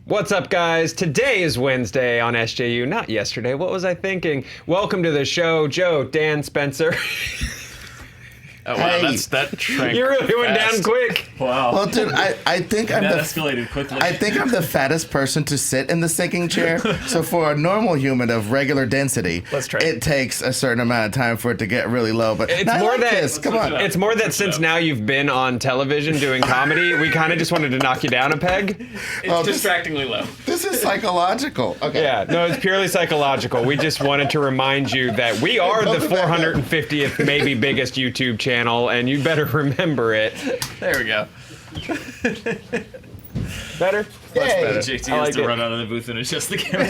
What's up, guys? Today is Wednesday on SJU, not yesterday. What was I thinking? Welcome to the show, Joe, Dan, Spencer. Oh, wow, that shrank You really went fast. down quick. Wow. Well, dude, I think I'm That the escalated quickly. I think I'm the fattest person to sit in the sinking chair. So for a normal human of regular density, Let's try it takes a certain amount of time for it to get really low. But It's I more like that this. Come on. It's more that since now you've been on television doing comedy, we kind of just wanted to knock you down a peg. It's distractingly low. This is psychological. Okay. Yeah, no, it's purely psychological. We just wanted to remind you that we are the 450th, maybe biggest YouTube channel, and you better remember it. There we go. Better? Much better. I JT has like to it. run out of the booth and adjust the camera.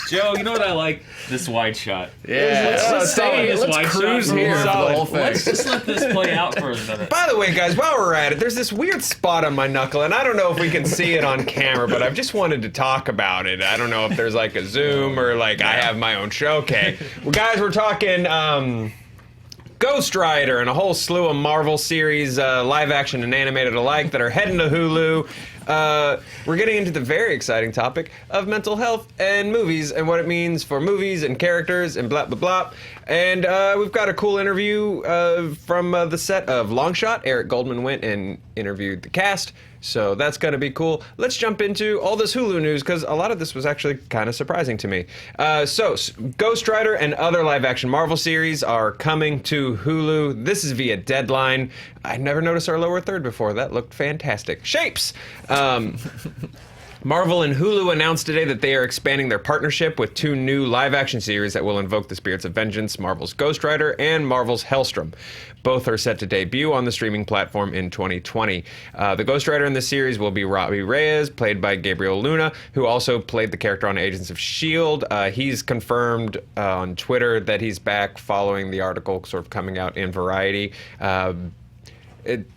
Joe, you know what I like? This wide shot. Yeah. Let's just stay in this Let's wide cruise shot. here for the Solid. whole thing. Let's just let this play out for a minute. By the way, guys, while we're at it, there's this weird spot on my knuckle, and I don't know if we can see it on camera, but I've just wanted to talk about it. I don't know if there's like a Zoom or like I have my own show. Okay. Well, guys, we're talking Ghost Rider and a whole slew of Marvel series, live action and animated alike, that are heading to Hulu. We're getting into the very exciting topic of mental health and movies and what it means for movies and characters and blah, blah, blah. And we've got a cool interview from the set of Longshot. Eric Goldman went and interviewed the cast. So that's going to be cool. Let's jump into all this Hulu news, because a lot of this was actually kind of surprising to me. Ghost Rider and other live-action Marvel series are coming to Hulu. This is via Deadline. I never noticed our lower third before. That looked fantastic. Shapes! Marvel and Hulu announced today that they are expanding their partnership with two new live-action series that will invoke the spirits of vengeance, Marvel's Ghost Rider and Marvel's Hellstrom. Both are set to debut on the streaming platform in 2020. The Ghost Rider in the series will be Robbie Reyes, played by Gabriel Luna, who also played the character on Agents of S.H.I.E.L.D. He's confirmed on Twitter that he's back following the article sort of coming out in Variety,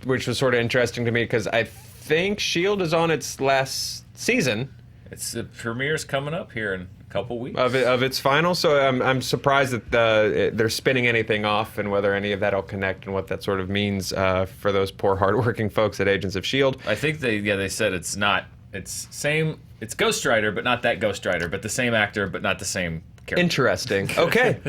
which was sort of interesting to me because I think S.H.I.E.L.D. is on its last season. It's the premiere's coming up here in a couple weeks. Of its final, so I'm surprised that they're spinning anything off, and whether any of that'll connect, and what that sort of means for those poor, hardworking folks at Agents of S.H.I.E.L.D. I think they said it's not. It's Ghost Rider, but not that Ghost Rider, but the same actor, but not the same character. Interesting. Okay.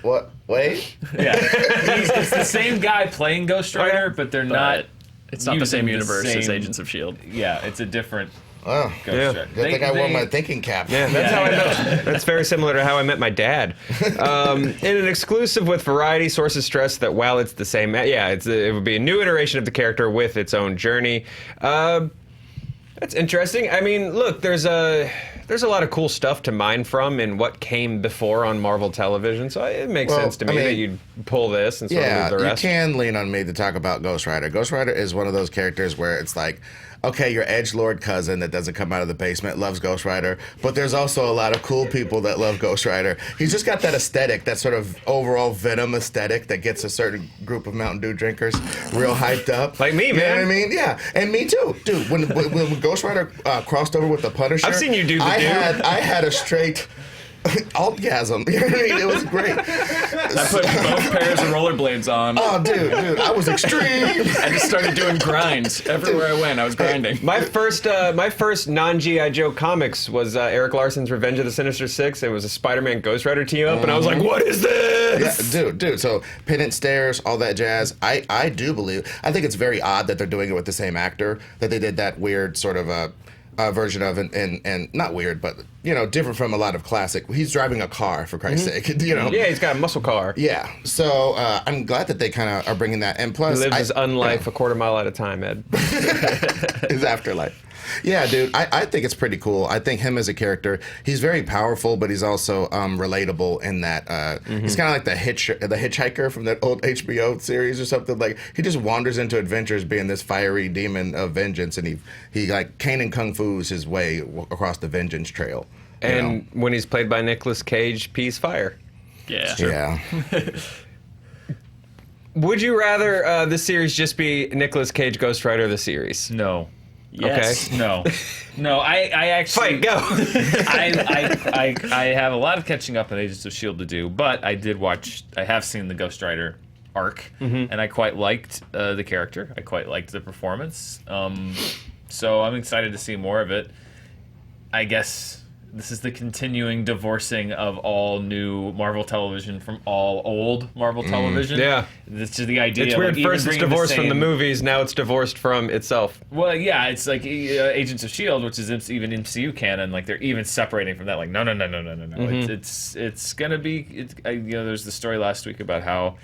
What? Wait. Yeah, it's the same guy playing Ghost Rider, but they're not. It's not the using same universe as same- Agents of S.H.I.E.L.D. Yeah, it's a different Oh, Ghost Yeah. Rider. good thing I wore my thinking cap. Yeah, that's how I met. That's very similar to how I met my dad. In an exclusive with Variety, sources stress that while it's the same, it would be a new iteration of the character with its own journey. That's interesting. I mean, look, there's a lot of cool stuff to mine from in what came before on Marvel television, so it makes sense to me that you'd pull this and sort of Yeah, move the rest. you can lean on me to talk about Ghost Rider. Ghost Rider is one of those characters where it's like, okay, your edgelord cousin that doesn't come out of the basement loves Ghost Rider, but there's also a lot of cool people that love Ghost Rider. He's just got that aesthetic, that sort of overall Venom aesthetic that gets a certain group of Mountain Dew drinkers real hyped up. Like me, You know man. what I mean? Yeah, and me too. Dude, when Ghost Rider crossed over with the Punisher, I've seen you do the I had a straight altgasm. You know what I mean? It was great. I put both pairs of rollerblades on. Oh, dude, I was extreme. I just started doing grinds. Everywhere I went, I was grinding. My first non-G.I. Joe comics was Eric Larson's Revenge of the Sinister Six. It was a Spider-Man Ghost Rider team-up, and I was like, what is this? Yeah, dude. So Penance Stairs, all that jazz. I do believe. I think it's very odd that they're doing it with the same actor. That they did that weird sort of version of, and not weird, but different from a lot of classic. He's driving a car, for Christ's sake. Yeah, he's got a muscle car. Yeah. So I'm glad that they kind of are bringing that. And plus, He lives his unlife a quarter mile at a time, Ed. his afterlife. Yeah, dude, I think it's pretty cool. I think him as a character, he's very powerful, but he's also relatable in that he's kind of like the hitchhiker from that old HBO series or something. Like, he just wanders into adventures being this fiery demon of vengeance, and he like Kane and Kung Fu's his way across the vengeance trail. And when he's played by Nicolas Cage, peace fire. Yeah. Yeah. Would you rather this series just be Nicolas Cage Ghost Rider the series? No. Yes. Okay. No, I actually Fight, go! I have a lot of catching up on Agents of S.H.I.E.L.D. to do, but I have seen the Ghost Rider arc, and I quite liked the character. I quite liked the performance. So I'm excited to see more of it. I guess this is the continuing divorcing of all new Marvel television from all old Marvel television. Yeah. This is the idea. It's of, weird. like, even First it's bringing divorced from the same- movies, now it's divorced from itself. Well, yeah, it's like Agents of S.H.I.E.L.D., which is even MCU canon. Like, they're even separating from that. Like, no. It's gonna be. There's the story last week about how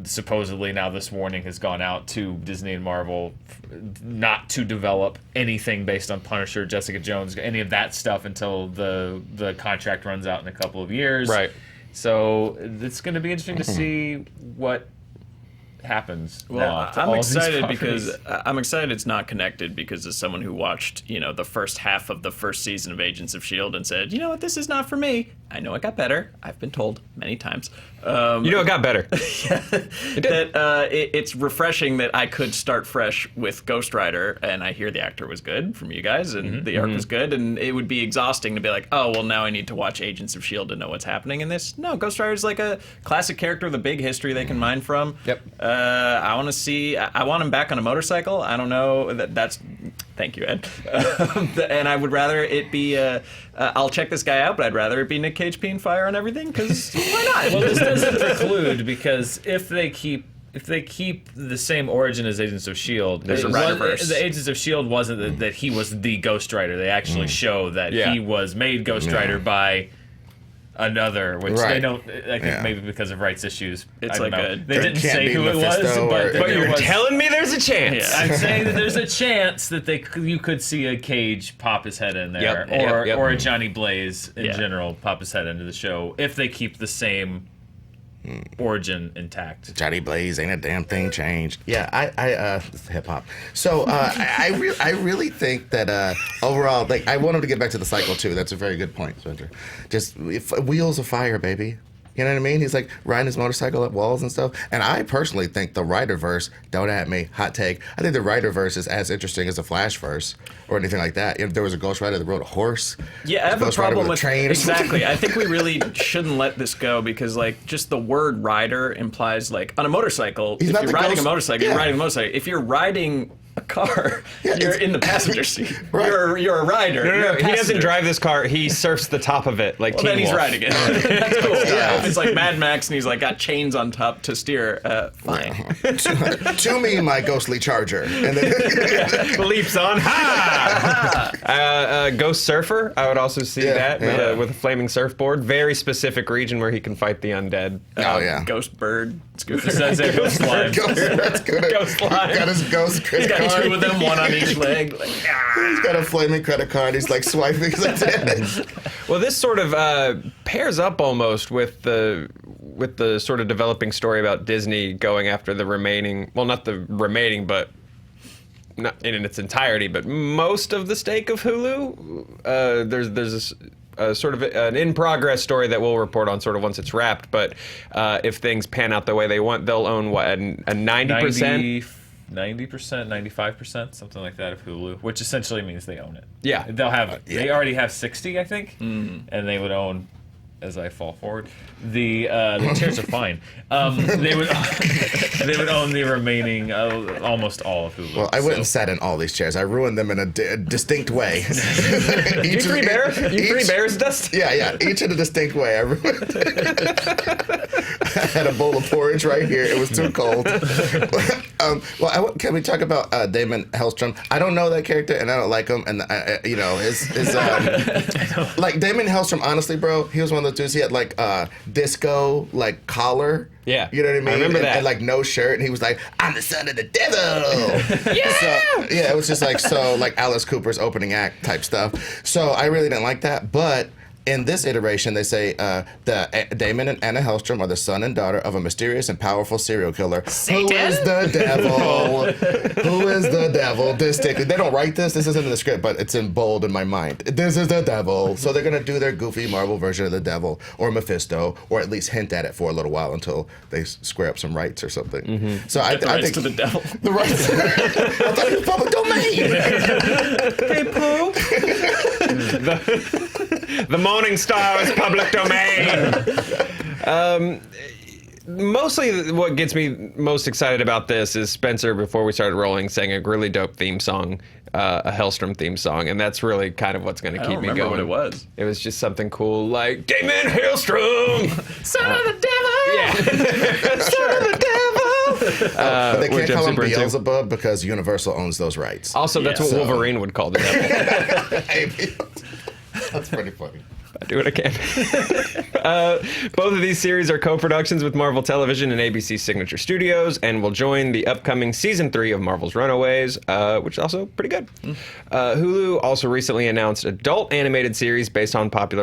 supposedly now this warning has gone out to Disney and Marvel not to develop anything based on Punisher, Jessica Jones, any of that stuff until the contract runs out in a couple of years. Right. So it's going to be interesting to see what happens. Well, now to I'm all these excited properties. because I'm excited it's not connected because as someone who watched, the first half of the first season of Agents of S.H.I.E.L.D. and said, you know what, this is not for me. I know it got better. I've been told many times. It got better. It's refreshing that I could start fresh with Ghost Rider, and I hear the actor was good from you guys, and the arc was good, and it would be exhausting to be like, oh, well, now I need to watch Agents of S.H.I.E.L.D. to know what's happening in this. No, Ghost Rider is like a classic character with a big history they can mine from. Yep. I want to see. I want him back on a motorcycle. I don't know. That's. Thank you, Ed. And I would rather it be. I'll check this guy out, but I'd rather it be Nick Cage peeing fire on everything because why not? Well, this doesn't preclude because if they keep the same origin as Agents of S.H.I.E.L.D., There's a Riderverse. the Agents of S.H.I.E.L.D. wasn't that he was the Ghost Rider. They actually show that Yeah. he was made Ghost Rider by another, which they Right. don't. I think maybe because of rights issues. It's I don't like know. a- They There didn't can't say be who it was, Mephisto but or- it You're was. telling me there's a chance. Yeah. I'm saying that there's a chance that you could see a Cage pop his head in there, Yep. or a Johnny Blaze in Yeah. general pop his head into the show if they keep the same origin intact. Johnny Blaze, ain't a damn thing changed. Yeah, I hip hop. So I really think that overall, like, I want him to get back to the cycle too. That's a very good point, Spencer. Just wheels of fire, baby. You know what I mean? He's like riding his motorcycle up walls and stuff. And I personally think the Riderverse, don't at me, hot take. I think the Riderverse is as interesting as the Flashverse or anything like that. If there was a Ghost Rider that rode a horse, Yeah, I have a Ghost Rider problem with with a train or something. exactly. I think we really shouldn't let this go because, like, just the word rider implies, like, on a motorcycle. He's if not you're the riding ghost- a motorcycle, yeah. you're riding a motorcycle. If you're riding a car, Yeah, you're it's- in the passenger seat. Right. You're a rider. No, You're a he doesn't passenger. drive this car. He surfs the top of it like Well, Teen then he's Wolf. riding it. That's cool. Yeah. If it's like Mad Max and he's like got chains on top to steer, fine. to me, my ghostly charger. And then Leaps on. Ha! Ghost Surfer. I would also see Yeah, that yeah. with a flaming surfboard. Very specific region where he can fight the undead. oh yeah. Ghost bird. It's good. Besides that, Ghost Slime. That's good. Ghost line. Got his ghost credit He's got card. two of them, one on each leg. Like, He's got a flaming credit card. He's like swiping. He's like, Well, this sort of pairs up almost with the sort of developing story about Disney going after the remaining. Well, not the remaining, but not in its entirety, but most of the stake of Hulu. There's this. Sort of an in-progress story that we'll report on sort of once it's wrapped. But if things pan out the way they want, they'll own what, a 90%? 90%, 95%, something like that of Hulu, which essentially means they own it. Yeah. They'll have. They already have 60, I think, and they would own. As I fall forward, the chairs are fine. They would own the remaining almost all of Hulu. well, I went and So- sat in all these chairs. I ruined them in a distinct way. You three bears, Dust? Yeah, each in a distinct way. I ruined I had a bowl of porridge right here. It was too cold. Can we talk about Damon Hellstrom? I don't know that character, and I don't like him. And his like Damon Hellstrom. Honestly, bro, he was one of those dudes. He had like disco like collar. Yeah. You know what I mean? I remember that. And like no shirt, and he was like, "I'm the son of the devil." Yeah. So, yeah, it was just like like Alice Cooper's opening act type stuff. So I really didn't like that, but. In this iteration, they say Damon and Anna Hellstrom are the son and daughter of a mysterious and powerful serial killer. Satan? Who is the devil? Who is the devil? They don't write this. This isn't in the script, but it's in bold in my mind. This is the devil. So they're going to do their goofy Marvel version of the devil or Mephisto, or at least hint at it for a little while until they square up some rights or something. Mm-hmm. So I the rights think to the devil. the rights. I thought it was public domain. Hey, Pooh. The Morning Star is public domain. Mostly what gets me most excited about this is Spencer, before we started rolling, sang a really dope theme song a Hellstrom theme song, and that's really kind of what's going to I keep don't me remember going. what it was. It was just something cool like Damon Hellstrom, Son of the devil! yeah, son of the devil. They can't which I'm call him super into. Beelzebub because Universal owns those rights. Also, that's Yeah, what so- Wolverine would call the devil. That's pretty funny. I do what I can. Both of these series are co-productions with Marvel Television and ABC Signature Studios, and will join the upcoming season 3 of Marvel's Runaways, which is also pretty good. Hulu also recently announced adult animated series based on popular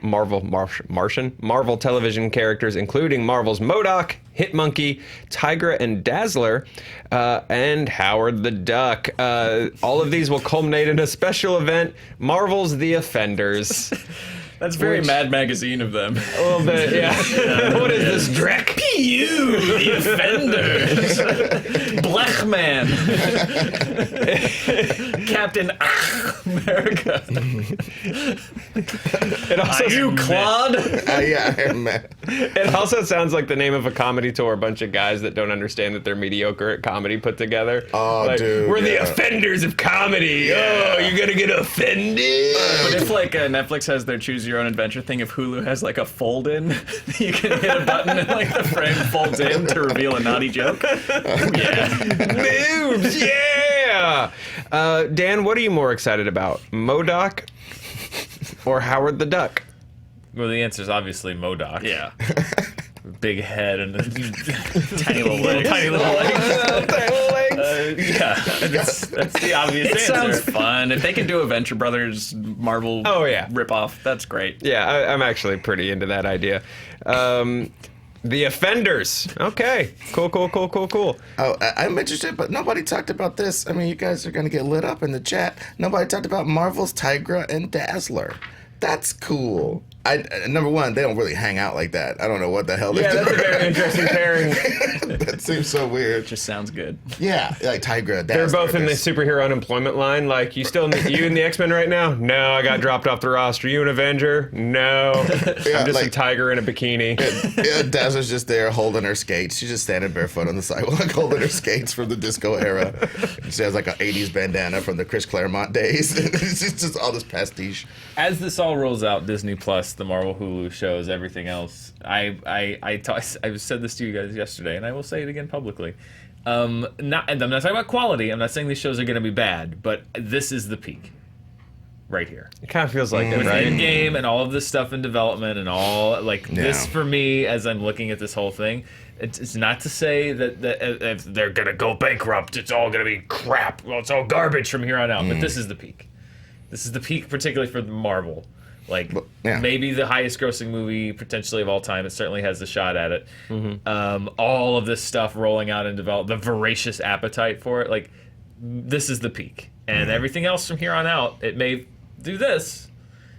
Marvel television characters, including Marvel's MODOK, Hitmonkey, Tigra and Dazzler, and Howard the Duck. All of these will culminate in a special event, Marvel's The Offenders. That's very Which- Mad Magazine of them. A little bit, yeah. What is this, Drek? You, the offenders. Blechman. Captain America. It also, You, Claude. Yeah, Iron Man. it also sounds like the name of a comedy tour, a bunch of guys that don't understand that they're mediocre at comedy put together. Oh, Like, dude, we're the yeah. offenders of comedy. Oh, you're gonna get offended. But if like Netflix has their choose your own adventure thing, if Hulu has like a fold in, you can hit a button and like the frame folds in to reveal a naughty joke. Yeah. Moves, yeah. Dan, what are you more excited about, MODOK or Howard the Duck? Well, the answer is obviously MODOK. Yeah. Big head and Tiny little legs. tiny little legs. Yeah, that's the obvious It answer. sounds fun. If they can do a Venture Brothers Marvel Oh, yeah. ripoff, that's great. Yeah, I'm actually pretty into that idea. The Offenders. Okay, cool. Oh, I'm interested, but nobody talked about this. I mean, you guys are going to get lit up in the chat. Nobody talked about Marvel's Tigra and Dazzler. That's cool. Number one, they don't really hang out like that. I don't know what the hell they're Yeah, that's a doing. very interesting pairing. That seems so weird. Just sounds good. Yeah, like Tigra, Dazzler. They're both in the there's- superhero unemployment line. Like, you in the X-Men right now? No, I got dropped off the roster. You an Avenger? No. Yeah, I'm just a like- tiger in a bikini. Yeah, Dazzler's just there holding her skates. She's just standing barefoot on the sidewalk holding her skates from the disco era. She has like an 80s bandana from the Chris Claremont days. It's just all this pastiche. As this all rolls out, Disney Plus, the Marvel Hulu shows, everything else. I said this to you guys yesterday, and I will say it again publicly. And I'm not talking about quality. I'm not saying these shows are going to be bad, but this is the peak, right here. It kind of feels like it, With right? Endgame and all of this stuff in development and all this Yeah. for me, as I'm looking at this whole thing, it's not to say that if they're gonna go bankrupt, it's all gonna be crap. Well, it's all garbage from here on out. But this is the peak. This is the peak, particularly for Marvel. Like yeah. maybe the highest grossing movie potentially of all time. It certainly has the shot at it. All of this stuff rolling out and develop, the voracious appetite for it. Like this is the peak, and everything else from here on out, it may do this.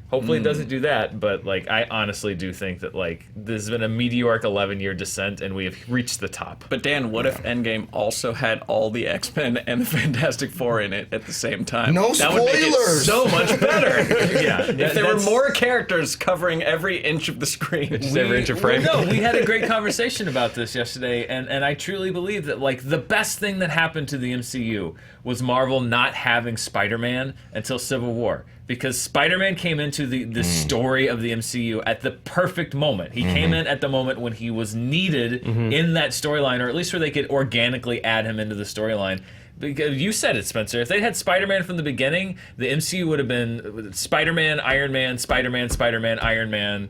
Hopefully it doesn't do that, but like I honestly do think that like this has been a meteoric 11-year descent, and we have reached the top. But Dan, what if Endgame also had all the X-Men and the Fantastic Four in it at the same time? No That would make it spoilers! so much better. Yeah, If there were more characters covering every inch of the screen. Just every inch of frame. No, we had a great conversation about this yesterday, and I truly believe that like the best thing that happened to the MCU was Marvel not having Spider-Man until Civil War. Because Spider-Man came into the story of the MCU at the perfect moment. He came in at the moment when he was needed in that storyline, or at least where they could organically add him into the storyline. Because you said it, Spencer. If they'd had Spider-Man from the beginning, the MCU would have been Spider-Man, Iron Man, Spider-Man, Spider-Man, Iron Man,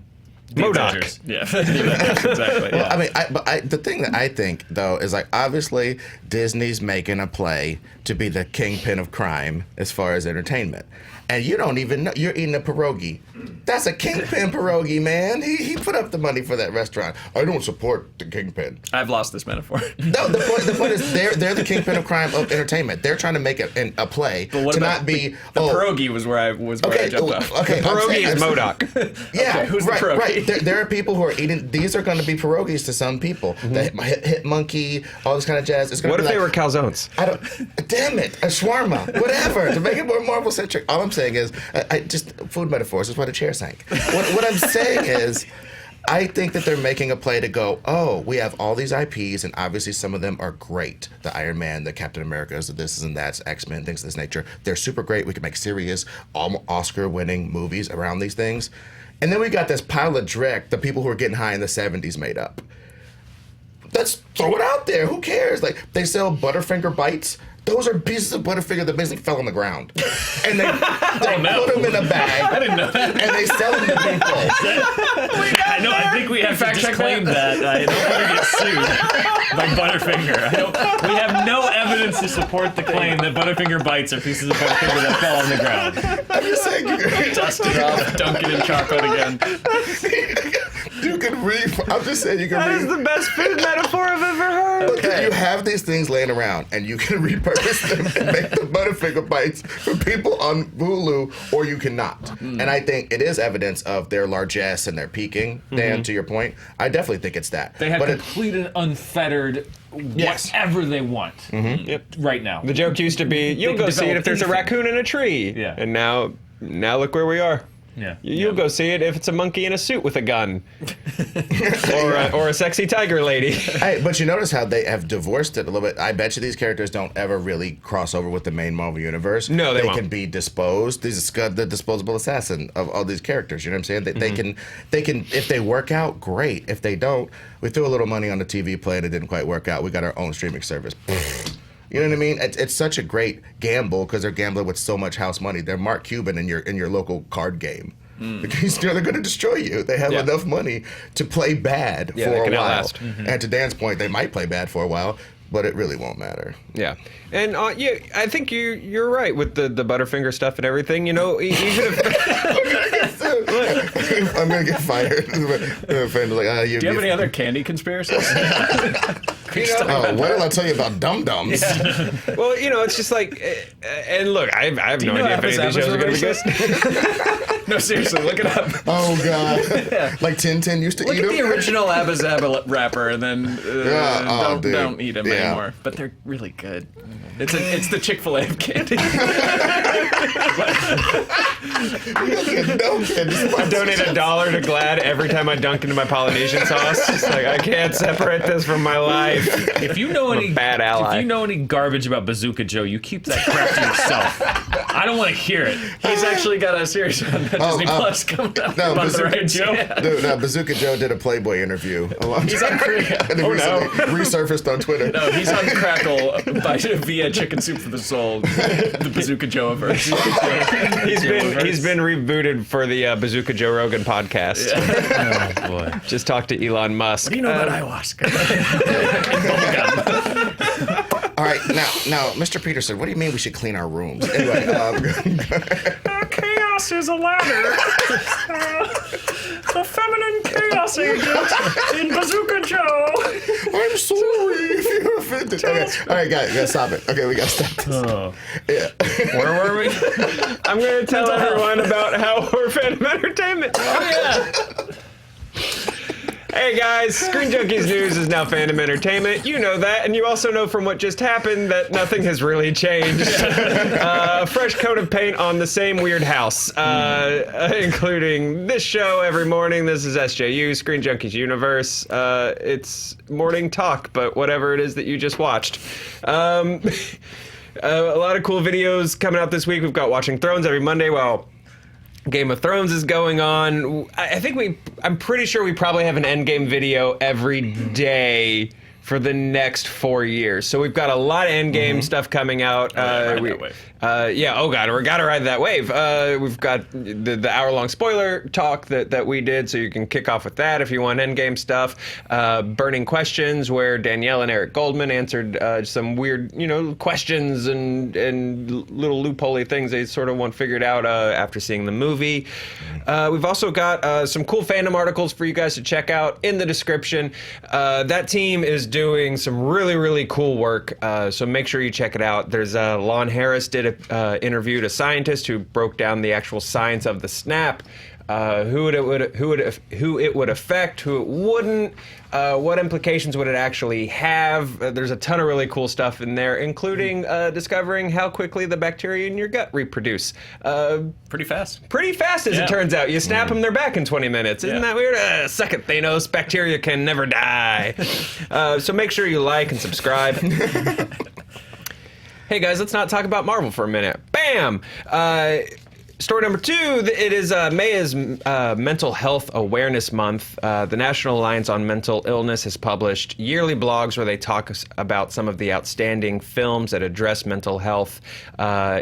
the MODOK. Avengers. Yeah, exactly. Yeah. I mean, the thing that I think though is like obviously Disney's making a play to be the kingpin of crime as far as entertainment, and you don't even know you're eating a pierogi. That's a kingpin pierogi, man. He put up the money for that restaurant. I don't support the kingpin. I've lost this metaphor. No, the point is they're the kingpin of crime of entertainment. They're trying to make it a play But what to about not be the pierogi was where I jumped off. Okay, I'm Pierogi saying- is MODOK. Yeah, Okay, who's the right, pierogi? right. There are people who are eating. These are going to be pierogies to some people. The hit monkey, all this kind of jazz. It's gonna What be if they were like, calzones? I don't. Damn it, a shawarma, whatever, to make it more Marvel centric. All I'm saying is, I just food metaphors is why the chair sank. What I'm saying is, I think that they're making a play to go, oh, we have all these IPs, and obviously some of them are great. The Iron Man, the Captain Americas, the this and that's, X-Men, things of this nature. They're super great. We can make serious, Oscar-winning movies around these things. And then we got this pile of dreck the people who were getting high in the 70s made up. Let's throw it out there. Who cares? Like, they sell Butterfinger bites. Those are pieces of Butterfinger that basically fell on the ground. And they put them in a bag. I didn't know that. And they sell them to people. I think we have to disclaim that. I don't want to get sued by Butterfinger. We have no evidence to support the claim that Butterfinger bites are pieces of Butterfinger that fell on the ground. I'm just saying, Dust it off, dunk it in chocolate again. you can I'm just saying you can That is the best food metaphor I've ever heard. Okay. You have these things laying around, and you can repurpose them and make the Butterfinger bites for people on Hulu, or you cannot. And I think it is evidence of their largesse and their peaking. Dan, to your point, I definitely think it's that. They have but complete and unfettered whatever they want right now. The joke used to be, you'll go see it if there's a raccoon in a tree. Yeah. And now look where we are. Yeah. You'll go see it if it's a monkey in a suit with a gun. or a sexy tiger lady. Hey, but you notice how they have divorced it a little bit. I bet you these characters don't ever really cross over with the main Marvel universe. No, they won't. Can be disposed. This is the disposable assassin of all these characters. You know what I'm saying? They can if they work out, great. If they don't, we threw a little money on the TV play and it didn't quite work out. We got our own streaming service. You know what I mean? It's such a great gamble because they're gambling with so much house money. They're Mark Cuban in your local card game. Because they're going to destroy you. They have enough money to play bad for a while. Outlast. And to Dan's point, they might play bad for a while, but it really won't matter. Yeah, and I think you're right with the Butterfinger stuff and everything. You know, even if I'm going to get fired. My friend was like, Do you have any other candy conspiracies? wait till I tell you about Dum Dums. well, it's just like, and look, I have no idea if any of these shows are going to be good. No, seriously, look it up. Oh God! Like Tintin used to Look eat at them. the original Abba Zaba wrapper, and then don't eat them anymore. But they're really good. It's the Chick-fil-A of candy. I donate $1 to Glad every time I dunk into my Polynesian sauce. It's like I can't separate this from my life. If you know any bad ally. If you know any garbage about Bazooka Joe, you keep that crap to yourself. I don't want to hear it. He's actually got a series on Disney Plus coming up about Bazooka Joe. Dude, no, Bazooka Joe did a Playboy interview. He's on and he recently resurfaced on Twitter. No, he's on Crackle via Chicken Soup for the Soul, the Bazooka Joe version. He's been rebooted for the Bazooka Joe Rogan podcast. Oh boy! Just talk to Elon Musk. What do you know about ayahuasca? All right, now, Mr. Peterson, what do you mean we should clean our rooms? Anyway, Chaos is a ladder. The feminine chaos agent in Bazooka Joe. I'm sorry if you're offended. Okay. All right, guys, stop it. Okay, we gotta stop this. Oh. Yeah. Where were we? I'm going to tell everyone about how we're Fandom Entertainment. Oh yeah. Hey guys, Screen Junkies News is now Fandom Entertainment. You know that, and you also know from what just happened that nothing has really changed. A fresh coat of paint on the same weird house, including this show every morning. This is SJU, Screen Junkies Universe. It's morning talk, but whatever it is that you just watched. A lot of cool videos coming out this week. We've got Watching Thrones every Monday. Well, Game of Thrones is going on. I'm pretty sure we probably have an Endgame video every day for the next 4 years. So we've got a lot of Endgame stuff coming out. Ride that wave. Oh god, we gotta ride that wave. We've got the hour-long spoiler talk that we did, so you can kick off with that if you want Endgame stuff. Burning Questions, where Danielle and Eric Goldman answered some weird, questions and little loophole-y things they sort of want figured out after seeing the movie. We've also got some cool fandom articles for you guys to check out in the description. That team is doing some really, really cool work, so make sure you check it out. There's Lon Harris interviewed a scientist who broke down the actual science of the snap. who it would affect, who it wouldn't, what implications would it actually have. There's a ton of really cool stuff in there, including discovering how quickly the bacteria in your gut reproduce. Pretty fast. Pretty fast, as it turns out. You snap them, they're back in 20 minutes. Isn't that weird? Suck it, Thanos. Bacteria can never die. So make sure you like and subscribe. Hey guys, let's not talk about Marvel for a minute. Bam! Story number 2, it is May is Mental Health Awareness Month. The National Alliance on Mental Illness has published yearly blogs where they talk about some of the outstanding films that address mental health.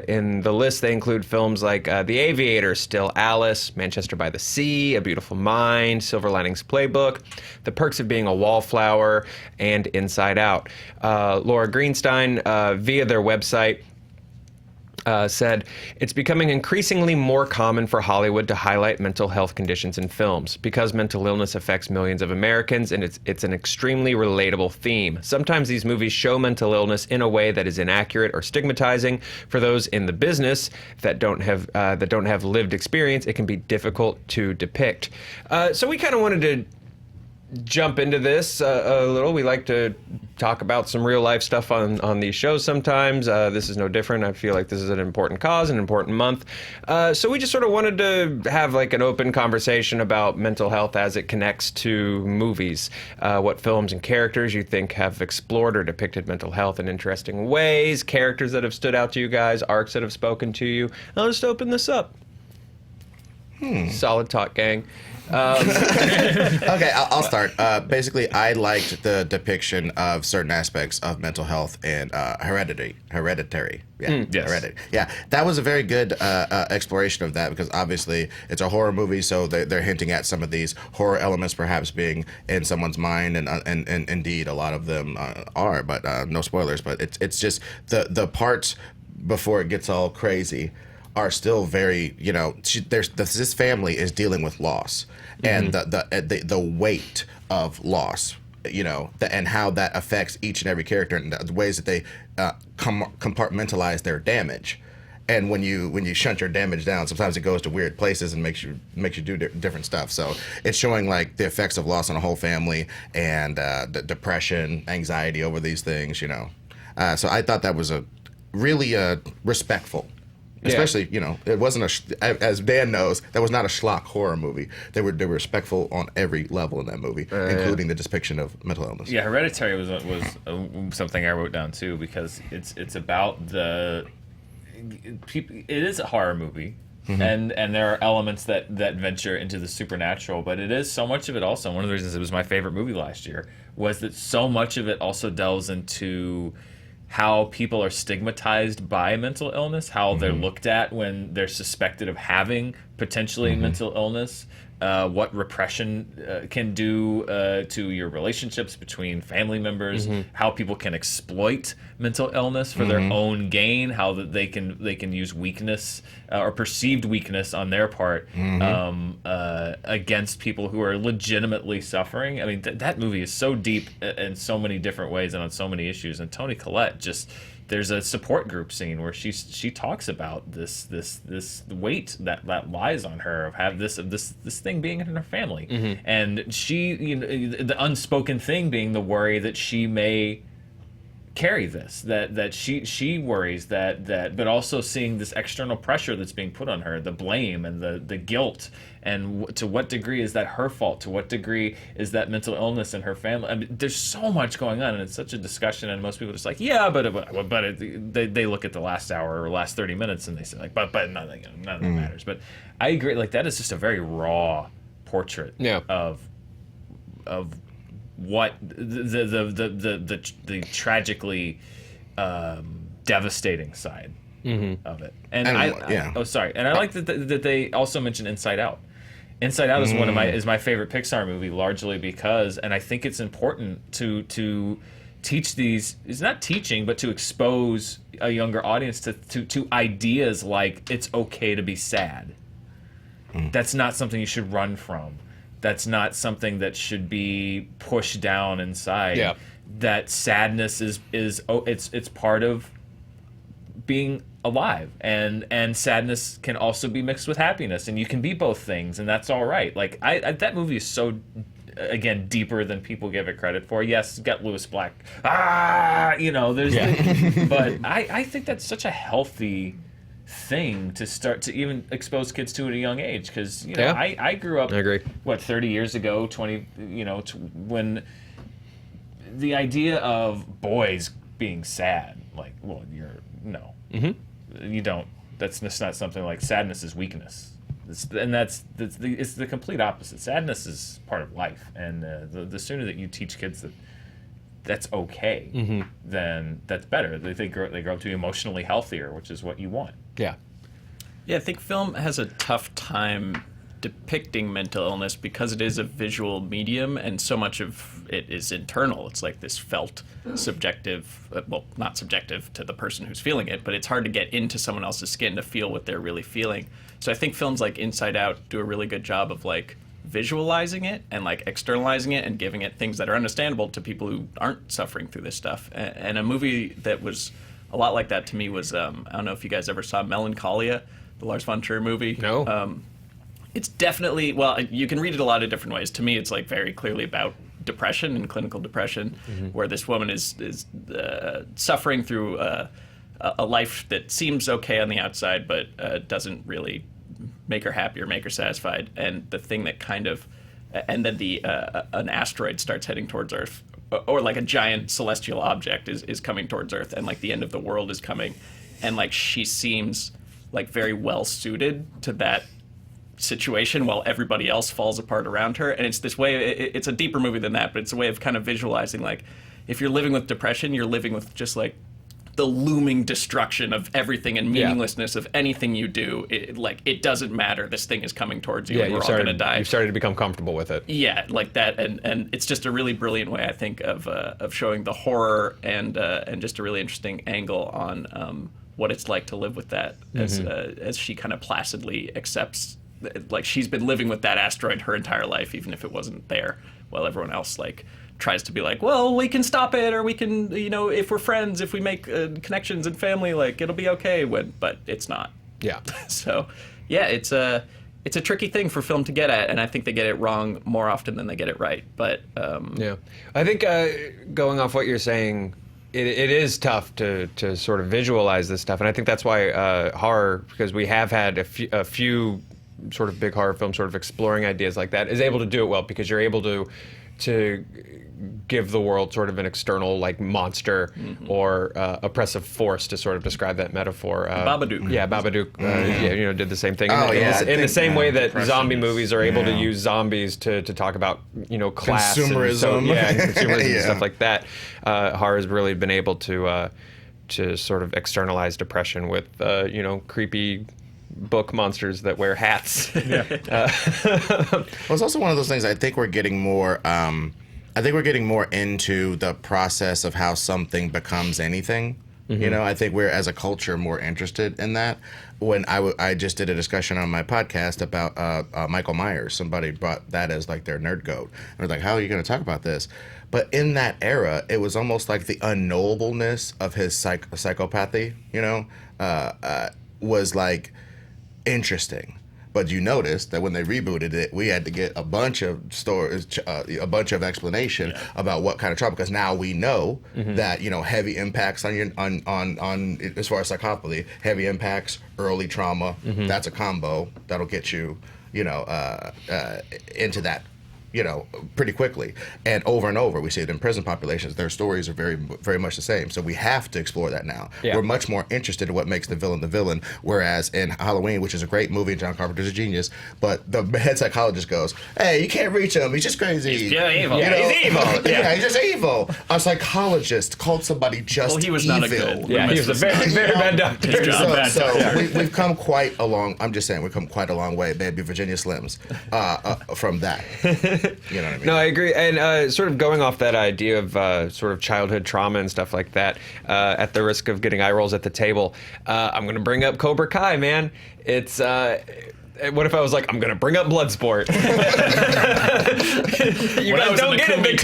In the list, they include films like The Aviator, Still Alice, Manchester by the Sea, A Beautiful Mind, Silver Linings Playbook, The Perks of Being a Wallflower, and Inside Out. Laura Greenstein, via their website, said, "It's becoming increasingly more common for Hollywood to highlight mental health conditions in films because mental illness affects millions of Americans, and it's an extremely relatable theme. Sometimes these movies show mental illness in a way that is inaccurate or stigmatizing. For those in the business that don't have lived experience, it can be difficult to depict." So we kind of wanted to jump into this a little. We like to talk about some real life stuff on these shows sometimes. This is no different. I feel like this is an important cause, an important month. So we just sort of wanted to have like an open conversation about mental health as it connects to movies. What films and characters you think have explored or depicted mental health in interesting ways, characters that have stood out to you guys, arcs that have spoken to you. I'll just open this up. Solid talk, gang. Okay, I'll start. Basically, I liked the depiction of certain aspects of mental health in Hereditary. Yeah, yes. Hereditary. Yeah, that was a very good exploration of that because obviously it's a horror movie, so they're hinting at some of these horror elements perhaps being in someone's mind, and indeed a lot of them are, but no spoilers. But it's just the parts before it gets all crazy are still very, this family is dealing with loss and the weight of loss, and how that affects each and every character and the ways that they compartmentalize their damage. And when you shunt your damage down, sometimes it goes to weird places and makes you do different stuff. So it's showing like the effects of loss on a whole family and the depression, anxiety over these things, So I thought that was a really respectful. Especially, it wasn't as Dan knows, that was not a schlock horror movie. They were respectful on every level in that movie, including the depiction of mental illness. Yeah, Hereditary was something I wrote down too because it's about the people. It is a horror movie, and there are elements that venture into the supernatural, but it is so much of it also. One of the reasons it was my favorite movie last year was that so much of it also delves into how people are stigmatized by mental illness, how they're looked at when they're suspected of having potentially mental illness, what repression can do to your relationships between family members, how people can exploit mental illness for their own gain, how that they can use weakness or perceived weakness on their part against people who are legitimately suffering. I mean, that movie is so deep in so many different ways and on so many issues. And Toni Collette there's a support group scene where she talks about this weight that lies on her of have this thing being in her family, and she, the unspoken thing being the worry that she may carry this, that she worries that but also seeing this external pressure that's being put on her, the blame and the guilt, and to what degree is that her fault, to what degree is that mental illness in her family. I mean, there's so much going on, and it's such a discussion, and most people are just like, yeah, but they look at the last hour or last 30 minutes and they say like, but nothing, none of that matters. But I agree, like that is just a very raw portrait of what the tragically devastating side of it. And I like that they also mentioned Inside Out. Inside Out is my favorite Pixar movie, largely because, and I think it's important to teach these, it's not teaching, but to expose a younger audience to ideas like it's okay to be sad. That's not something you should run from. That's not something that should be pushed down inside. Yeah. That sadness is it's part of being alive, and sadness can also be mixed with happiness, and you can be both things, and that's all right. Like that movie is so, again, deeper than people give it credit for. Yes, it's got Lewis Black. There's but I think that's such a healthy thing to start to even expose kids to at a young age, because I grew up, I agree, 30 years ago, 20, when the idea of boys being sad, like, well, you don't, that's just not something. Like, sadness is weakness, it's the complete opposite. Sadness is part of life, and the sooner that you teach kids that that's okay, then that's better. They grow up to be emotionally healthier, which is what you want. Yeah. Yeah, I think film has a tough time depicting mental illness because it is a visual medium, and so much of it is internal. It's like this felt, subjective, well, not subjective to the person who's feeling it, but it's hard to get into someone else's skin to feel what they're really feeling. So I think films like Inside Out do a really good job of like visualizing it and like externalizing it and giving it things that are understandable to people who aren't suffering through this stuff. And a movie that was a lot like that to me was, I don't know if you guys ever saw Melancholia, the Lars von Trier movie. No. It's definitely, well, you can read it a lot of different ways. To me, it's like very clearly about depression and clinical depression, where this woman is suffering through a life that seems okay on the outside, but doesn't really make her happy or make her satisfied. And the thing that kind of, and then an asteroid starts heading towards Earth, or like a giant celestial object is coming towards Earth, and like the end of the world is coming, and like she seems like very well suited to that situation while everybody else falls apart around her. And it's this way, it's a deeper movie than that, but it's a way of kind of visualizing, like, if you're living with depression, you're living with just like the looming destruction of everything and meaninglessness of anything you do. It doesn't matter, this thing is coming towards you, and we're all gonna die. You've started to become comfortable with it. Yeah, like that, and it's just a really brilliant way, I think, of showing the horror and just a really interesting angle on what it's like to live with that, as she kind of placidly accepts, like, she's been living with that asteroid her entire life, even if it wasn't there, while everyone else like tries to be like, well, we can stop it, or we can, if we're friends, if we make connections and family, like, it'll be okay, but it's not. Yeah. So yeah, it's a tricky thing for film to get at, and I think they get it wrong more often than they get it right. But yeah, I think going off what you're saying, it is tough to sort of visualize this stuff, and I think that's why horror, because we have had a few sort of big horror films sort of exploring ideas like that, is able to do it well, because you're able to give the world sort of an external, like, monster or oppressive force to sort of describe that metaphor. Babadook. Yeah, Babadook did the same thing. Oh, in the same way that zombie Impressions. movies are able to use zombies to talk about, class. Consumerism. And consumerism and Yeah. stuff like that. Horror has really been able to sort of externalize depression with, creepy book monsters that wear hats. Well, it's also one of those things. I think we're getting more. I think we're getting more into the process of how something becomes anything. I think we're, as a culture, more interested in that. When I just did a discussion on my podcast about Michael Myers. Somebody brought that as like their nerd goat. And we're like, how are you going to talk about this? But in that era, it was almost like the unknowableness of his psychopathy, was like interesting. But you noticed that when they rebooted it, we had to get a bunch of stories, a bunch of explanation about what kind of trauma, because now we know that heavy impacts on as far as psychopathy, heavy impacts, early trauma. That's a combo that'll get you into that pretty quickly. And over, we see it in prison populations. Their stories are very, very much the same. So we have to explore that now. Yeah. We're much more interested in what makes the villain, whereas in Halloween, which is a great movie, and John Carpenter's a genius, but the head psychologist goes, hey, you can't reach him. He's just crazy. He's evil. He's evil. Yeah, he's just evil. A psychologist called somebody just well, he was evil. not a good. Yeah, he was a very, very bad doctor. His job. So we've come quite a long. I'm just saying, we've come quite a long way, baby. Virginia Slims, from that. You know what I mean? No, I agree. And sort of going off that idea of sort of childhood trauma and stuff like that, at the risk of getting eye rolls at the table, I'm going to bring up Cobra Kai, man. It's... what if I was like, I'm going to bring up Bloodsport? You When I guys was don't in get the it,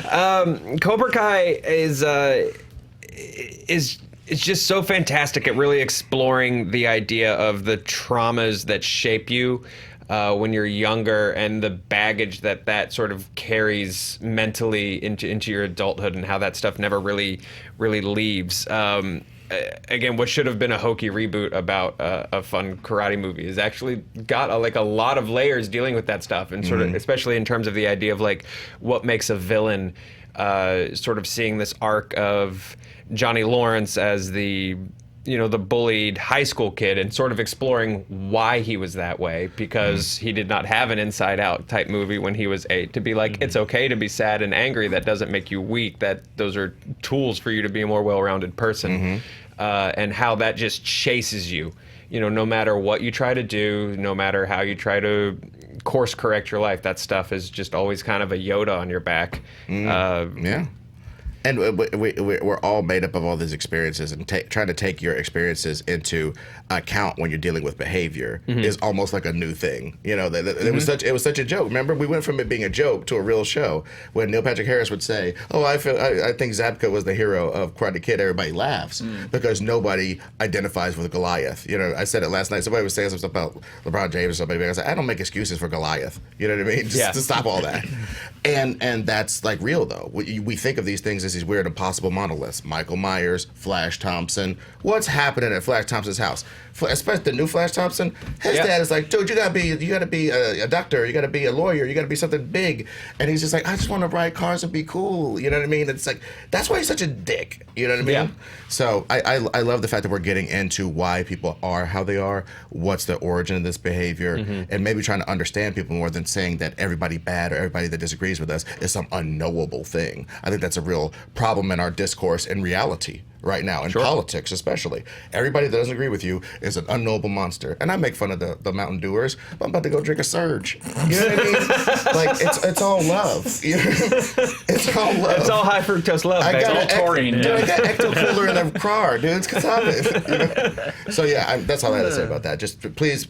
the Kumite. Cobra Kai is... is just so fantastic at really exploring the idea of the traumas that shape you when you're younger, and the baggage that sort of carries mentally into your adulthood, and how that stuff never really leaves. Again, what should have been a hokey reboot about a fun karate movie is actually got a lot of layers dealing with that stuff, and sort of, especially in terms of the idea of like what makes a villain. Sort of seeing this arc of Johnny Lawrence as the bullied high school kid, and sort of exploring why he was that way, because he did not have an Inside Out type movie when he was 8 to be like, it's okay to be sad and angry. That doesn't make you weak. Those are tools for you to be a more well-rounded person. And how that just chases you, no matter what you try to do, no matter how you try to course correct your life, that stuff is just always kind of a Yoda on your back. Yeah. And we're all made up of all these experiences, and trying to take your experiences into account when you're dealing with behavior is almost like a new thing. It was such a joke. Remember, we went from it being a joke to a real show. When Neil Patrick Harris would say, "Oh, I think Zabka was the hero of Karate Kid," everybody laughs because nobody identifies with Goliath. I said it last night. Somebody was saying some stuff about LeBron James or something. I said, I don't make excuses for Goliath. You know what I mean? Just to stop all that. And that's like real though. We think of these things as these weird impossible monoliths. Michael Myers, Flash Thompson. What's happening at Flash Thompson's house? Especially the new Flash Thompson. His dad is like, dude, you gotta be a doctor. You gotta be a lawyer. You gotta be something big. And he's just like, I just want to ride cars and be cool. You know what I mean? It's like, that's why he's such a dick. You know what I mean? Yeah. So I love the fact that we're getting into why people are how they are, what's the origin of this behavior, and maybe trying to understand people more than saying that everybody bad or everybody that disagrees with us is some unknowable thing. I think that's a real problem in our discourse in reality right now, in politics especially. Everybody that doesn't agree with you is an unknowable monster. And I make fun of the Mountain Dewers, but I'm about to go drink a Surge. You know what I mean? Like, it's all love. It's all love. It's all high fructose love. It's all taurine. Dude, I got Ecto Cooler in the car, dude. It's Katana. So yeah, that's all I had to say about that. Just please,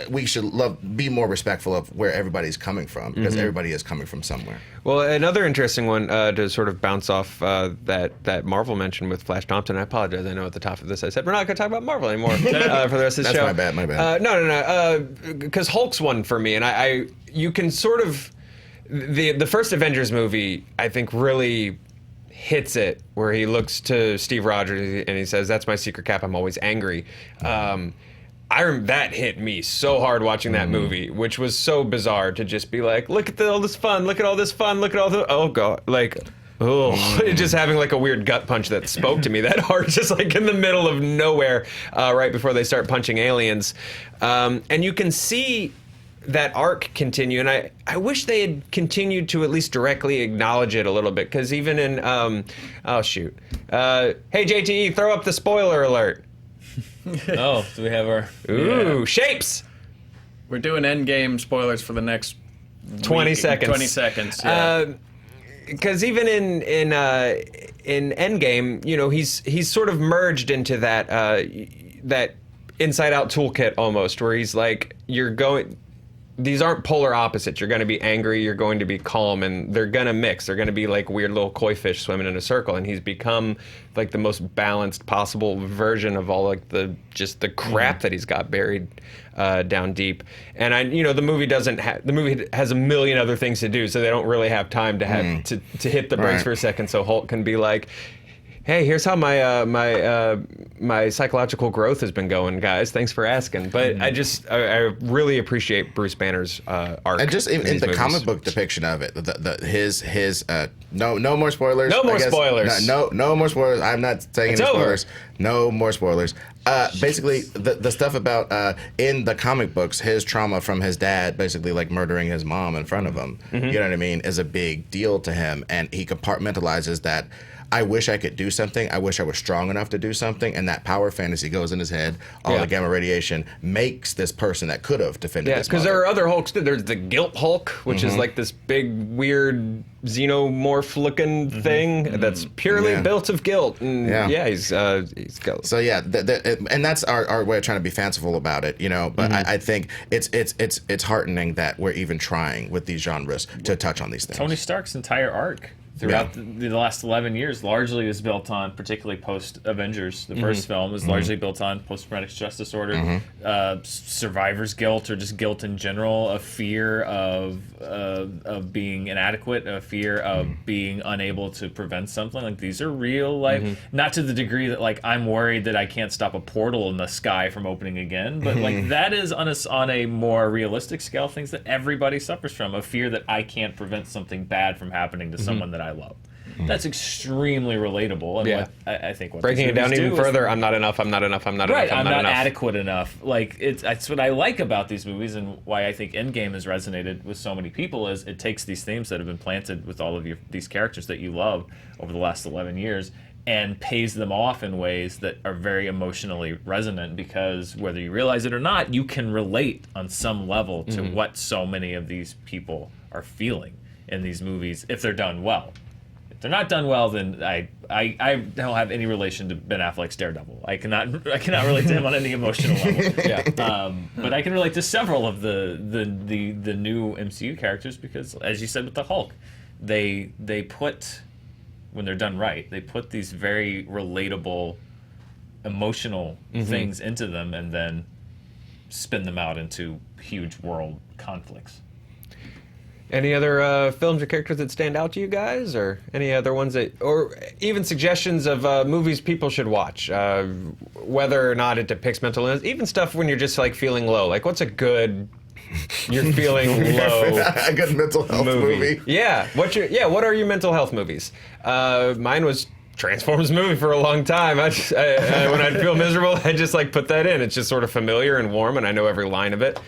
we should be more respectful of where everybody's coming from, because everybody is coming from somewhere. Well, another interesting one to sort of bounce off that Marvel mentioned with Flash Thompson. I apologize. I know at the top of this I said we're not going to talk about Marvel anymore for the rest of the show. That's my bad. No. Because Hulk's one for me, and you can sort of the first Avengers movie I think really hits it, where he looks to Steve Rogers and he says, "That's my secret cap. I'm always angry." That hit me so hard watching that movie, which was so bizarre to just be like, look at all this fun, look at all this fun, look at all the, oh god, like, just having like a weird gut punch that spoke to me that hard, just like in the middle of nowhere, right before they start punching aliens. And you can see that arc continue, and I wish they had continued to at least directly acknowledge it a little bit, because even in, hey JTE, throw up the spoiler alert. Oh, do we have our... Shapes! We're doing Endgame spoilers for the next 20 seconds. 20 seconds, yeah. Because even in Endgame, he's sort of merged into that Inside Out toolkit almost, where he's like, these aren't polar opposites. You're going to be angry, you're going to be calm, and they're going to mix. They're going to be like weird little koi fish swimming in a circle, and he's become like the most balanced possible version of all like the crap that he's got buried down deep. And the movie has a million other things to do, so they don't really have time to have to hit the brakes for a second, so Hulk can be like, hey, here's how my psychological growth has been going, guys. Thanks for asking. But I really appreciate Bruce Banner's arc. And just in the comic book depiction of it, his no more spoilers. No more spoilers. No more spoilers. I'm not saying It's any over. spoilers. No more spoilers. Basically, the stuff about in the comic books, his trauma from his dad basically like murdering his mom in front of him, you know what I mean, is a big deal to him. And he compartmentalizes that. I wish I could do something. I wish I was strong enough to do something. And that power fantasy goes in his head. All the gamma radiation makes this person that could have defended his mother. Because there are other Hulks too. There's the Guilt Hulk, which is like this big, weird xenomorph-looking thing that's purely built of guilt. And he's guilt. So yeah, and that's our way of trying to be fanciful about it, you know. But I think it's heartening that we're even trying with these genres to touch on these things. Tony Stark's entire arc throughout the last 11 years largely is built on, particularly post-Avengers. The first film was largely built on post-traumatic stress disorder, survivor's guilt, or just guilt in general, a fear of being inadequate, a fear of being unable to prevent something. Like, these are real life, not to the degree that, like, I'm worried that I can't stop a portal in the sky from opening again, but like that is on a more realistic scale, things that everybody suffers from, a fear that I can't prevent something bad from happening to someone that I love. That's extremely relatable, and what I think what breaking it down even further. I'm not enough. I'm not enough. I'm not enough. I'm not enough. adequate enough. Like, it's what I like about these movies, and why I think Endgame has resonated with so many people, is it takes these themes that have been planted with all of these characters that you love over the last 11 years and pays them off in ways that are very emotionally resonant, because whether you realize it or not, you can relate on some level to what so many of these people are feeling in these movies if they're done well. If they're not done well, then I don't have any relation to Ben Affleck's Daredevil. I cannot relate to him on any emotional level. But I can relate to several of the new MCU characters, because, as you said with the Hulk, they put, when they're done right, they put these very relatable, emotional things into them, and then spin them out into huge world conflicts. Any other films or characters that stand out to you guys, or any other ones that, or even suggestions of movies people should watch, whether or not it depicts mental illness, even stuff when you're just like feeling low, like what's a good, you're feeling low, a good mental health movie. Yeah, what are your mental health movies? Mine was Transformers movie for a long time. I when I'd feel miserable, I just like put that in. It's just sort of familiar and warm, and I know every line of it.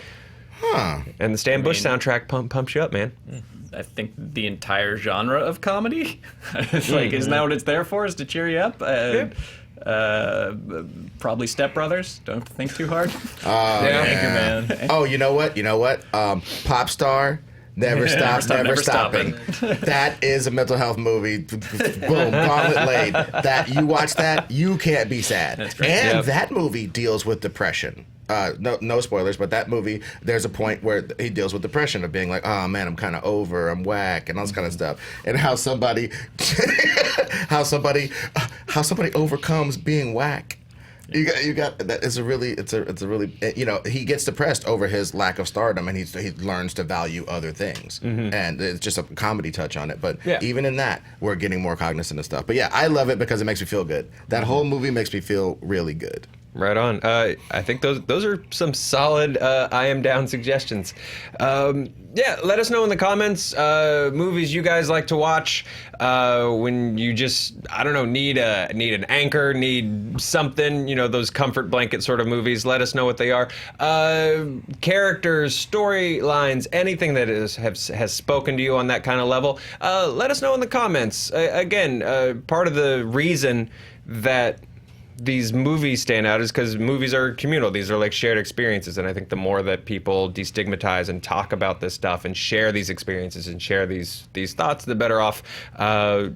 And the Stan Bush soundtrack pumps you up, man. I think the entire genre of comedy, it's like, isn't that what it's there for? Is to cheer you up? Probably Step Brothers. Don't think too hard. Anchorman. Oh, you know what? Pop Star. Never stopping. That is a mental health movie. Boom, gauntlet laid. That you watch that, you can't be sad. That's right. And that movie deals with depression. No spoilers, but that movie, there's a point where he deals with depression, of being like, oh man, I'm kind of over, I'm whack, and all this kind of stuff, and how somebody overcomes being whack. You got that. It's a really, you know, he gets depressed over his lack of stardom, and he learns to value other things, and it's just a comedy touch on it. But even in that, we're getting more cognizant of stuff. But yeah, I love it because it makes me feel good. That whole movie makes me feel really good. Right on. I think those are some solid I am down suggestions. Let us know in the comments movies you guys like to watch when you just, I don't know, need an anchor, need something, you know, those comfort blanket sort of movies. Let us know what they are. Characters, storylines, anything that has spoken to you on that kind of level. Let us know in the comments. Again, part of the reason that these movies stand out is because movies are communal. These are like shared experiences, and I think the more that people destigmatize and talk about this stuff and share these experiences and share these thoughts, the better off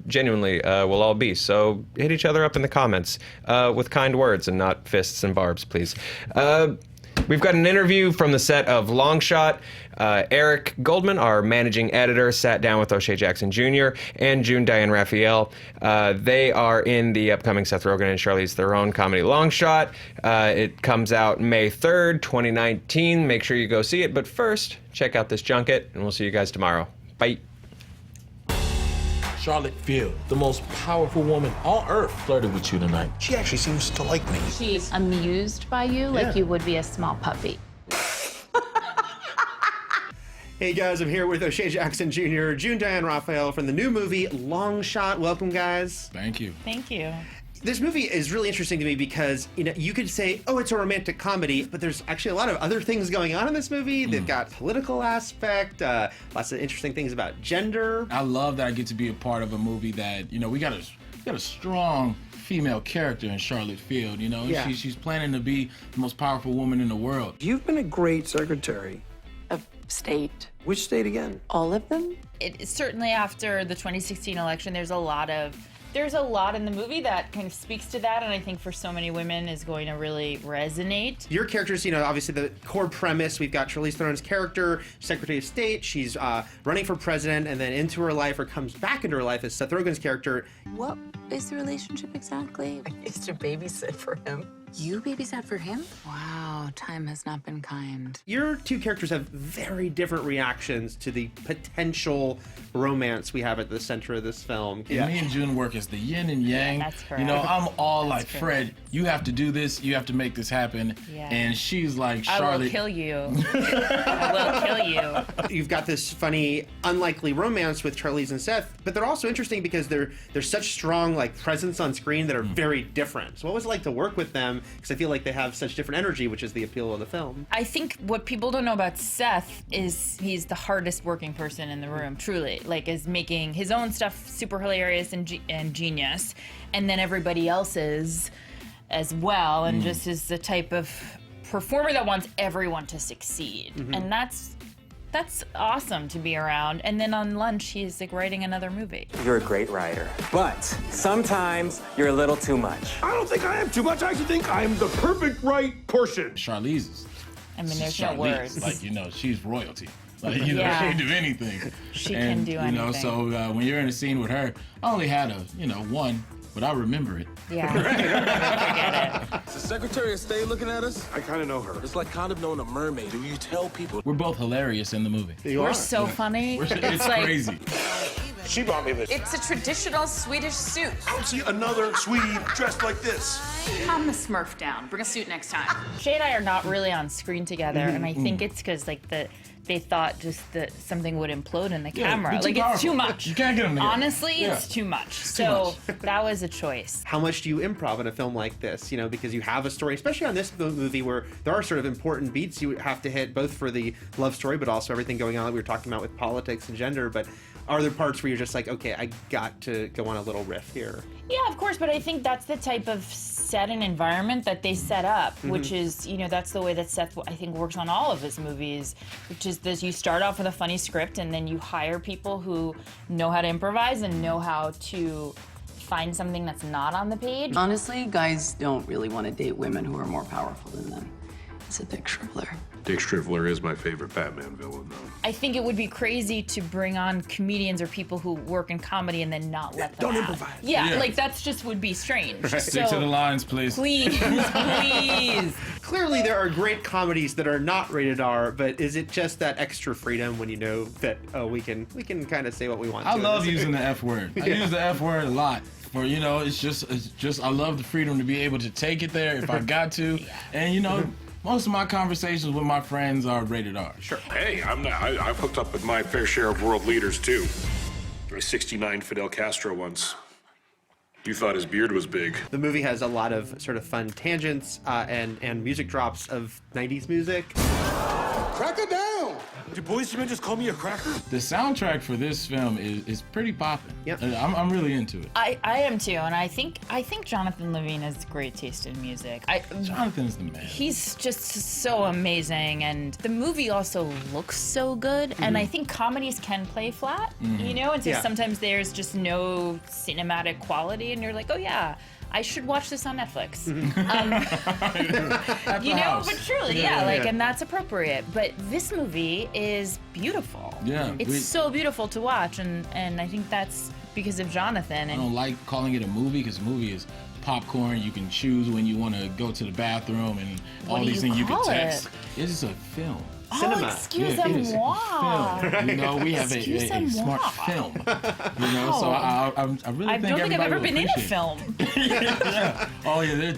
genuinely we'll all be. So hit each other up in the comments with kind words and not fists and barbs, please. We've got an interview from the set of Long Shot. Eric Goldman, our managing editor, sat down with O'Shea Jackson Jr. and June Diane Raphael. They are in the upcoming Seth Rogen and Charlize Theron comedy Long Shot. It comes out May 3rd, 2019. Make sure you go see it. But first, check out this junket, and we'll see you guys tomorrow. Bye. Charlotte Field, the most powerful woman on earth, flirted with you tonight. She actually seems to like me. She's amused by you like you would be a small puppy. Hey guys, I'm here with O'Shea Jackson Jr., June Diane Raphael from the new movie Long Shot. Welcome, guys. Thank you. Thank you. This movie is really interesting to me because, you know, you could say, oh, it's a romantic comedy, but there's actually a lot of other things going on in this movie. They've got political aspect, lots of interesting things about gender. I love that I get to be a part of a movie that, you know, we got a strong female character in Charlotte Field, you know. Yeah. She's planning to be the most powerful woman in the world. You've been a great secretary. Of state. Which state again? All of them? certainly after the 2016 election, there's a lot in the movie that kind of speaks to that, and I think for so many women is going to really resonate. Your characters, obviously the core premise, we've got Charlize Theron's character, Secretary of State. She's running for president, and then into her life, or comes back into her life, as Seth Rogen's character. What is the relationship exactly? I used to babysit for him. You babysat for him? Wow, time has not been kind. Your two characters have very different reactions to the potential romance we have at the center of this film. Me and June work as the yin and yang. That's correct. I'm all like, Fred, you have to do this, you have to make this happen. Yeah. And she's like, Charlotte. I will kill you. I will kill you. You've got this funny, unlikely romance with Charlize and Seth, but they're also interesting because they're such strong presence on screen that are very different. So what was it like to work with them? Because I feel like they have such different energy, which is the appeal of the film. I think what people don't know about Seth is he's the hardest working person in the room, truly. Is making his own stuff super hilarious and genius, and then everybody else's as well, and just is the type of performer that wants everyone to succeed. And that's awesome to be around. And then on lunch, he's writing another movie. You're a great writer, but sometimes you're a little too much. I don't think I am too much. I actually think I'm the perfect right portion. Charlize's. I mean, there's no words. She's royalty. She can do anything. She can do anything. So when you're in a scene with her, I only had one, but I remember it. Yeah. Forget it. Is the Secretary of State looking at us? I kind of know her. It's like kind of knowing a mermaid. Do you tell people? We're both hilarious in the movie. We're so funny. It's crazy. She bought me this. It's a traditional Swedish suit. I don't see another Swede dressed like this. Calm the Smurf down. Bring a suit next time. Shay and I are not really on screen together, and I think it's because they thought just that something would implode in the camera. It's too much. You can't get them together. Honestly, it's too much. So that was a choice. How much do you improv in a film like this? Because you have a story, especially on this movie where there are sort of important beats you have to hit, both for the love story, but also everything going on that we were talking about with politics and gender. But are there parts where you're just like, okay, I got to go on a little riff here? Yeah, of course, but I think that's the type of set and environment that they set up, which is, that's the way that Seth, I think, works on all of his movies, which is this: you start off with a funny script, and then you hire people who know how to improvise and know how to find something that's not on the page. Honestly, guys don't really want to date women who are more powerful than them. It's a Dick Shriveler. Dick Shriveler is my favorite Batman villain, though. I think it would be crazy to bring on comedians or people who work in comedy and then not let them Don't have. improvise. Yeah, that's just would be strange. Stick to the lines, please. Please. Clearly, there are great comedies that are not rated R, but is it just that extra freedom when you know that we can kind of say what we want? I love using the F word. I use the F word a lot. It's just I love the freedom to be able to take it there if I got to, and most of my conversations with my friends are rated R. Sure. Hey, I've hooked up with my fair share of world leaders, too. I 69 Fidel Castro once. You thought his beard was big. The movie has a lot of sort of fun tangents and music drops of 90s music. Crack it down! Did Boyz II Men just call me a cracker? The soundtrack for this film is pretty poppin'. Yep. I'm really into it. I am too, and I think Jonathan Levine has great taste in music. Jonathan's the man. He's just so amazing, and the movie also looks so good. And I think comedies can play flat, and so sometimes there's just no cinematic quality, and you're like, oh yeah, I should watch this on Netflix. But truly, and that's appropriate. But this movie is beautiful. Yeah. It's so beautiful to watch, and I think that's because of Jonathan. I And don't like calling it a movie because a movie is popcorn. You can choose when you want to go to the bathroom and all do these you things you can call text. It's a film. Cinema. Oh, excuse-moi. Film. We have a smart film. So I really I don't think I've ever been in a film. Oh yeah,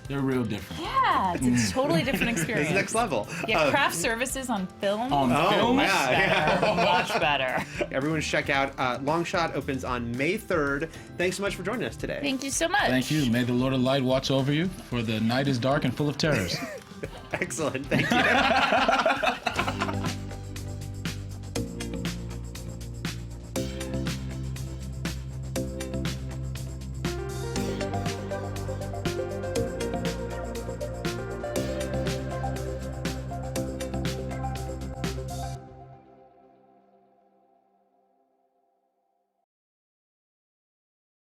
they're real different. Yeah, it's a totally different experience. It's next level. Yeah, craft services on film. Film? Much better. Everyone check out Long Shot opens on May 3rd. Thanks so much for joining us today. Thank you so much. Thank you. May the Lord of Light watch over you, for the night is dark and full of terrors. Excellent. Thank you.